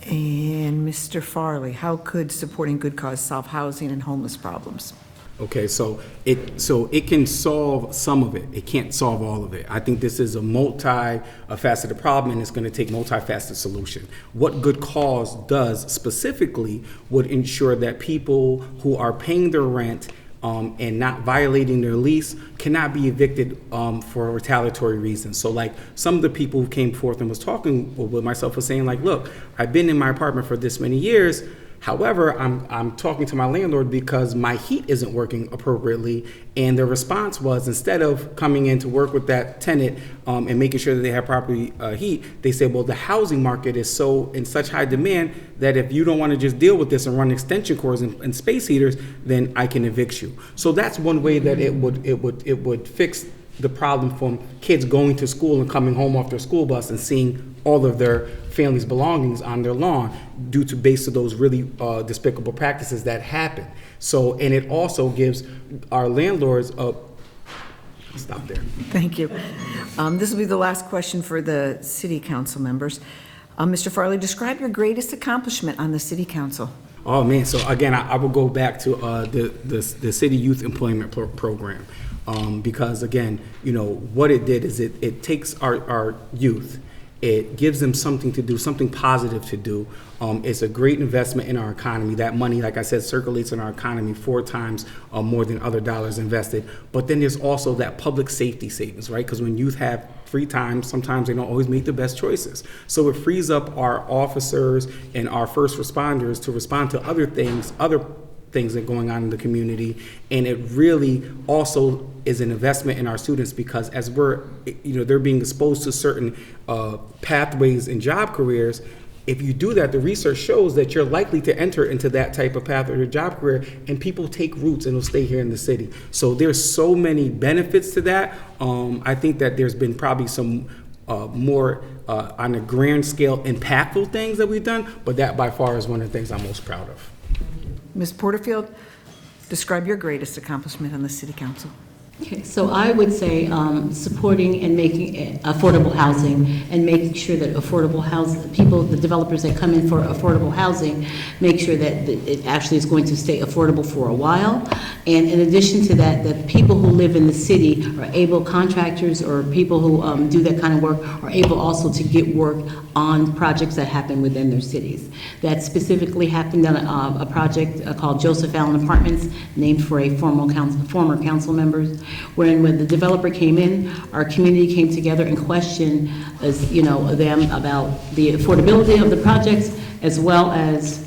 And Mr. Farley, how could supporting good cause solve housing and homeless problems? Okay, so it can solve some of it. It can't solve all of it. I think this is a multi-faceted problem, and it's going to take multifaceted solution. What good cause does specifically would ensure that people who are paying their rent and not violating their lease cannot be evicted for retaliatory reasons. So like some of the people who came forth and was talking with myself was saying like, look, I've been in my apartment for this many years. However, I'm talking to my landlord because my heat isn't working appropriately, and the response was, instead of coming in to work with that tenant and making sure that they have proper heat, they said, well, the housing market is so in such high demand that if you don't want to just deal with this and run extension cords and space heaters, then I can evict you. So that's one way that it would fix the problem from kids going to school and coming home off their school bus and seeing all of their family's belongings on their lawn based on those really despicable practices that happen. So, and it also gives our landlords stop there. Thank you. This will be the last question for the city council members. Mr. Farley, describe your greatest accomplishment on the city council. Oh man, so again, I will go back to the city youth employment program. Because again, what it did is it takes our youth, it gives them something to do, something positive to do. It's a great investment in our economy. That money, like I said, circulates in our economy 4 times more than other dollars invested. But then there's also that public safety savings, right? Because when youth have free time, sometimes they don't always make the best choices. So it frees up our officers and our first responders to respond to other things that are going on in the community, and it really also is an investment in our students, because as they're being exposed to certain pathways in job careers. If you do that, the research shows that you're likely to enter into that type of path or job career, and people take roots and will stay here in the city. So there's so many benefits to that. I think that there's been probably some more on a grand scale impactful things that we've done, but that by far is one of the things I'm most proud of. Ms. Porterfield, describe your greatest accomplishment on the city council. Okay, so I would say supporting and making affordable housing, and making sure that affordable housing, the developers that come in for affordable housing, make sure that it actually is going to stay affordable for a while. And in addition to that, that people who live in the city are able, contractors or people who do that kind of work, are able also to get work on projects that happen within their cities. That specifically happened on a project called Joseph Allen Apartments, named for a former council member, when the developer came in, our community came together and questioned them about the affordability of the projects, as well as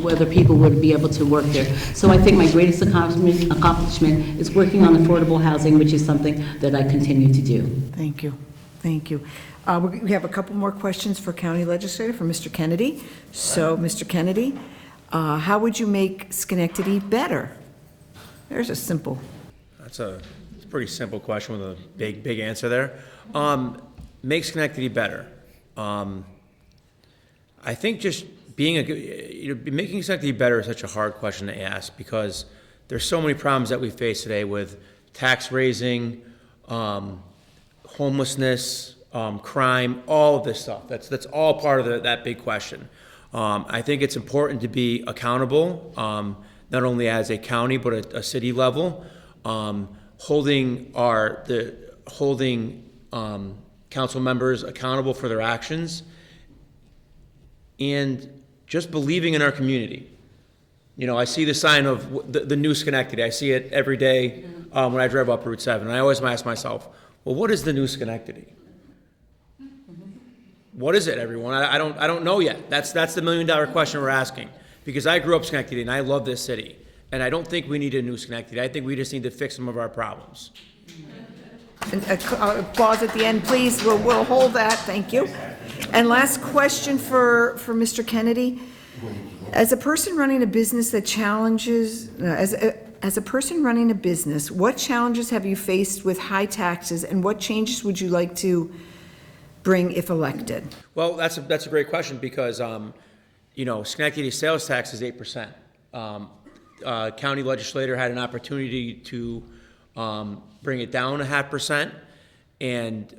whether people would be able to work there. So I think my greatest accomplishment is working on affordable housing, which is something that I continue to do. Thank you. Thank you. We have a couple more questions for County Legislator, for Mr. Kennedy. So, Mr. Kennedy, how would you make Schenectady better? There's a simple. It's a pretty simple question with a big answer there. Make Schenectady better. I think just making Schenectady better is such a hard question to ask, because there's so many problems that we face today with tax raising, homelessness, crime, all of this stuff. That's all part of that big question. I think it's important to be accountable, not only as a county but a city level, holding council members accountable for their actions, and just believing in our community. I see the sign of the new Schenectady. I see it every day when I drive up Route 7. And I always ask myself, well, what is the new Schenectady? What is it, everyone? I don't know yet. That's the $1 million question we're asking, because I grew up Schenectady and I love this city. And I don't think we need a new Schenectady. I think we just need to fix some of our problems. Applause at the end, please. We'll hold that. Thank you. And last question for Mr. Kennedy. As a person running a business that challenges, as a person running a business, what challenges have you faced with high taxes, and what changes would you like to bring if elected? Well, that's a great question because, Schenectady sales tax is 8%. County legislator had an opportunity to bring it down 0.5%, and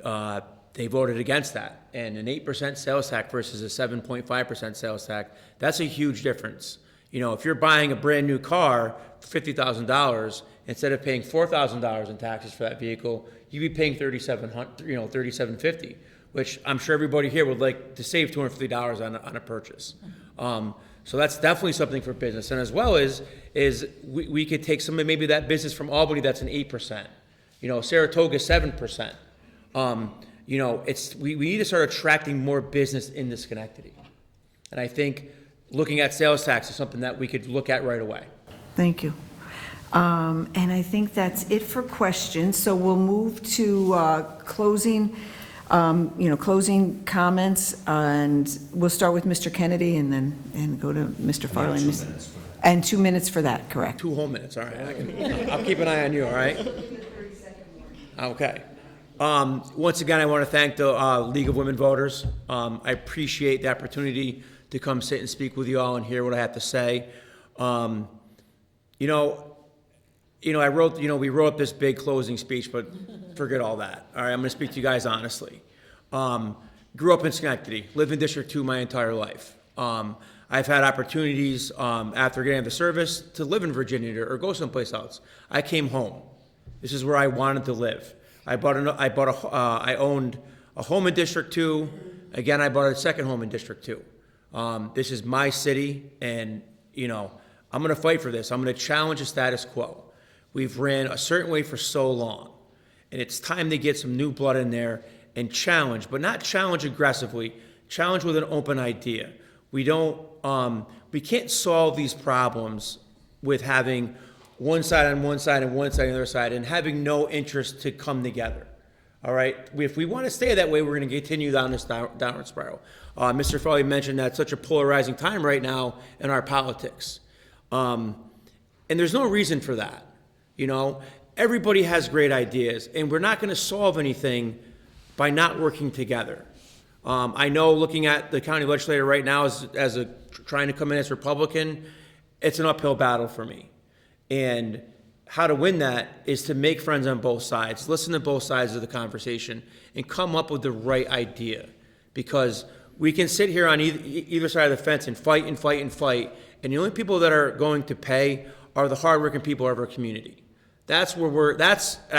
they voted against that. And an 8% sales tax versus a 7.5% sales tax, that's a huge difference. If you're buying a brand new car for $50,000, instead of paying $4,000 in taxes for that vehicle, you'd be paying $3,750, which I'm sure everybody here would like to save $250 on a purchase. So that's definitely something for business. And as well as we could take some of maybe that business from Albany that's an 8%. Saratoga 7%. We need to start attracting more business into Schenectady. And I think looking at sales tax is something that we could look at right away. Thank you. And I think that's it for questions. So we'll move to closing comments, and we'll start with Mr. Kennedy and go to Mr. Farley. 2 minutes. And 2 minutes for that, correct? 2 whole minutes, all right. I'll keep an eye on you, all right? Okay. Once again, I want to thank the League of Women Voters. I appreciate the opportunity to come sit and speak with you all and hear what I have to say. We wrote this big closing speech, but forget all that. All right, I'm going to speak to you guys honestly. Grew up in Schenectady, lived in District 2 my entire life. I've had opportunities after getting out of the service to live in Virginia or go someplace else. I came home. This is where I wanted to live. I owned a home in District 2. Again, I bought a second home in District 2. This is my city, and I'm going to fight for this. I'm going to challenge the status quo. We've ran a certain way for so long, and it's time to get some new blood in there and challenge, but not challenge aggressively. Challenge with an open idea. We can't solve these problems with having one side on one side and one side on the other side and having no interest to come together. All right? If we want to stay that way, we're going to continue down this downward spiral. Mr. Farley mentioned that it's such a polarizing time right now in our politics. And there's no reason for that. Everybody has great ideas, and we're not going to solve anything by not working together. I know looking at the county legislator right now trying to come in as Republican, it's an uphill battle for me. And how to win that is to make friends on both sides, listen to both sides of the conversation, and come up with the right idea. Because we can sit here on either side of the fence and fight and fight and fight, and the only people that are going to pay are the hardworking people of our community. I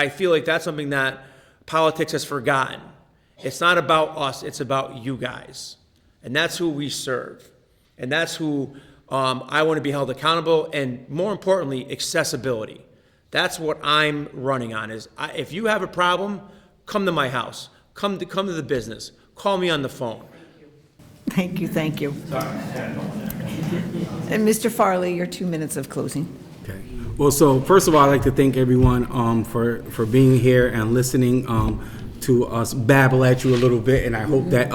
feel like that's something that politics has forgotten. It's not about us, it's about you guys. And that's who we serve. And that's who I want to be held accountable, and more importantly, accessibility. That's what I'm running on is if you have a problem, come to my house. Come to the business. Call me on the phone. Thank you. And Mr. Farley, your 2 minutes of closing. Okay. Well, so first of all, I'd like to thank everyone for being here and listening to us babble at you a little bit, and I hope that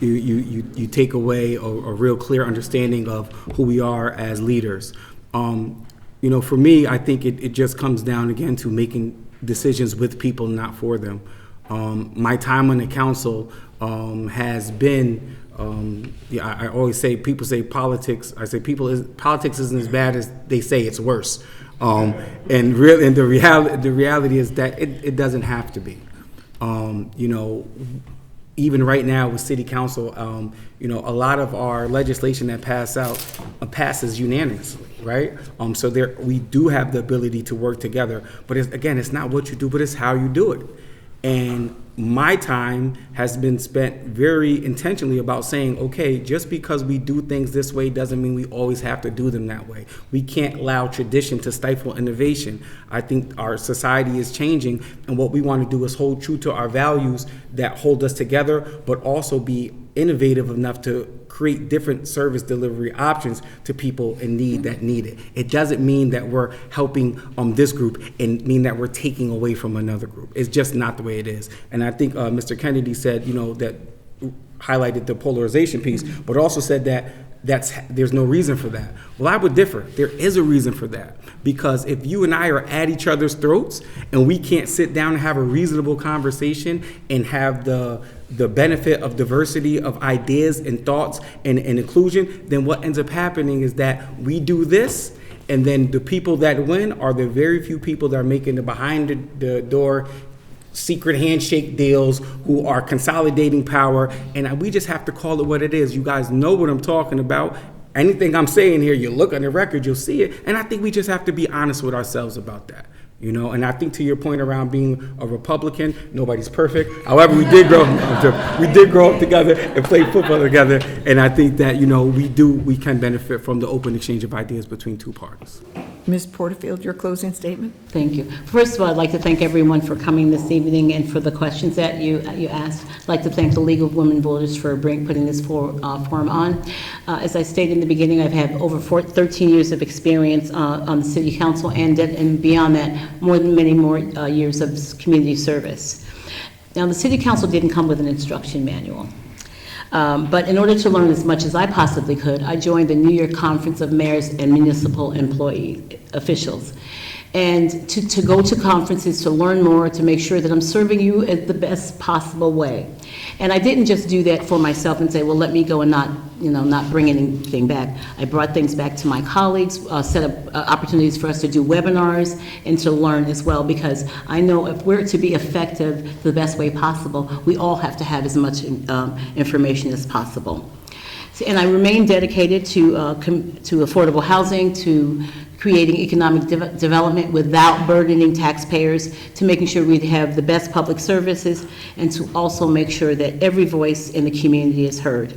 you take away a real clear understanding of who we are as leaders. For me, I think it just comes down again to making decisions with people, not for them. My time on the council has been. I always say, people say politics. I say politics isn't as bad as they say. It's worse. And the reality is that it doesn't have to be. Even right now with city council, a lot of our legislation that passes unanimously, right? So we do have the ability to work together. But it's not what you do, but it's how you do it. And my time has been spent very intentionally about saying, okay, just because we do things this way doesn't mean we always have to do them that way. We can't allow tradition to stifle innovation. I think our society is changing, and what we want to do is hold true to our values that hold us together, but also be innovative enough to create different service delivery options to people in need that need it. It doesn't mean that we're helping this group and mean that we're taking away from another group. It's just not the way it is. And I think Mr. Kennedy said, that highlighted the polarization piece, but also said that there's no reason for that. Well, I would differ. There is a reason for that, because if you and I are at each other's throats and we can't sit down and have a reasonable conversation and have the benefit of diversity of ideas and thoughts and inclusion, then what ends up happening is that we do this, and then the people that win are the very few people that are making the behind the door secret handshake deals, who are consolidating power, and we just have to call it what it is. You guys know what I'm talking about. Anything I'm saying here, you look on the record, you'll see it, and I think we just have to be honest with ourselves about that. And I think to your point around being a Republican, nobody's perfect. However, we did grow up together and play football together, and I think that we can benefit from the open exchange of ideas between two parties. Ms. Porterfield, your closing statement? Thank you. First of all, I'd like to thank everyone for coming this evening and for the questions that you asked. I'd like to thank the League of Women Voters for putting this forum on. As I stated in the beginning, I've had over 13 years of experience on the City Council, and beyond that, many more years of community service. Now, the City Council didn't come with an instruction manual. But in order to learn as much as I possibly could, I joined the New York Conference of Mayors and Municipal Officials. And to go to conferences, to learn more, to make sure that I'm serving you in the best possible way. And I didn't just do that for myself and say, well, let me go and not bring anything back. I brought things back to my colleagues, set up opportunities for us to do webinars and to learn as well, because I know if we're to be effective the best way possible, we all have to have as much information as possible. And I remain dedicated to affordable housing, to creating economic development without burdening taxpayers, to making sure we have the best public services, and to also make sure that every voice in the community is heard.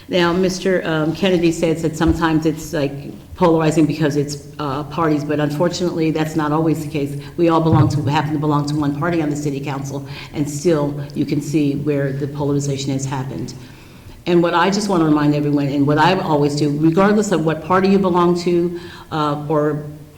Now, Mr. Kennedy said that sometimes it's like polarizing because it's parties, but unfortunately that's not always the case. We all happen to belong to one party on the City Council, and still you can see where the polarization has happened. And what I just want to remind everyone, and what I always do, regardless of what party you belong to,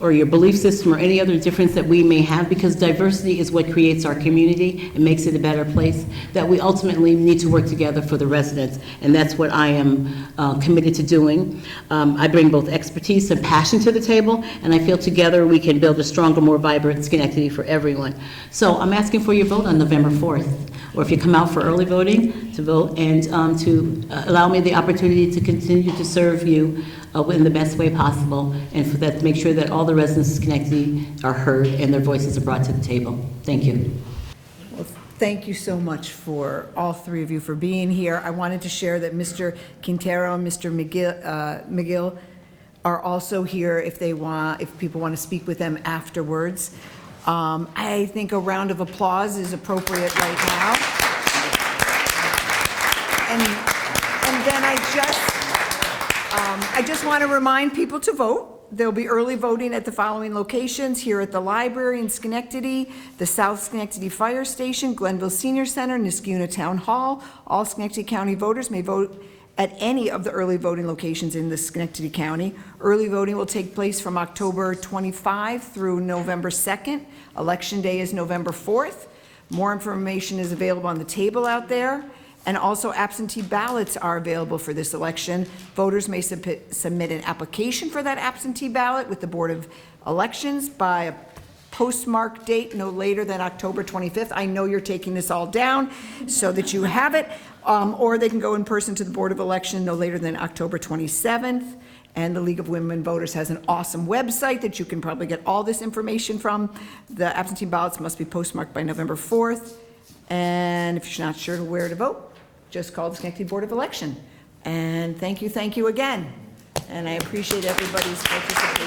or your belief system, or any other difference that we may have, because diversity is what creates our community and makes it a better place, that we ultimately need to work together for the residents, and that's what I am committed to doing. I bring both expertise and passion to the table, and I feel together we can build a stronger, more vibrant Schenectady for everyone. So I'm asking for your vote on November 4th, or if you come out for early voting, to vote, and to allow me the opportunity to continue to serve you in the best way possible, and for that, to make sure that all the residents of Schenectady are heard and their voices are brought to the table. Thank you. Well, thank you so much for all three of you for being here. I wanted to share that Mr. Quintero and Mr. McGill are also here if people want to speak with them afterwards. I think a round of applause is appropriate right now. And then I just want to remind people to vote. There'll be early voting at the following locations: here at the library in Schenectady, the South Schenectady Fire Station, Glenville Senior Center, Niskuna Town Hall. All Schenectady County voters may vote at any of the early voting locations in the Schenectady County. Early voting will take place from October 25 through November 2nd. Election day is November 4th. More information is available on the table out there. And also absentee ballots are available for this election. Voters may submit an application for that absentee ballot with the Board of Elections by a postmark date no later than October 25th. I know you're taking this all down so that you have it, or they can go in person to the Board of Election no later than October 27th. And the League of Women Voters has an awesome website that you can probably get all this information from. The absentee ballots must be postmarked by November 4th. And if you're not sure where to vote, just call the Schenectady Board of Election. And thank you again. And I appreciate everybody's participation.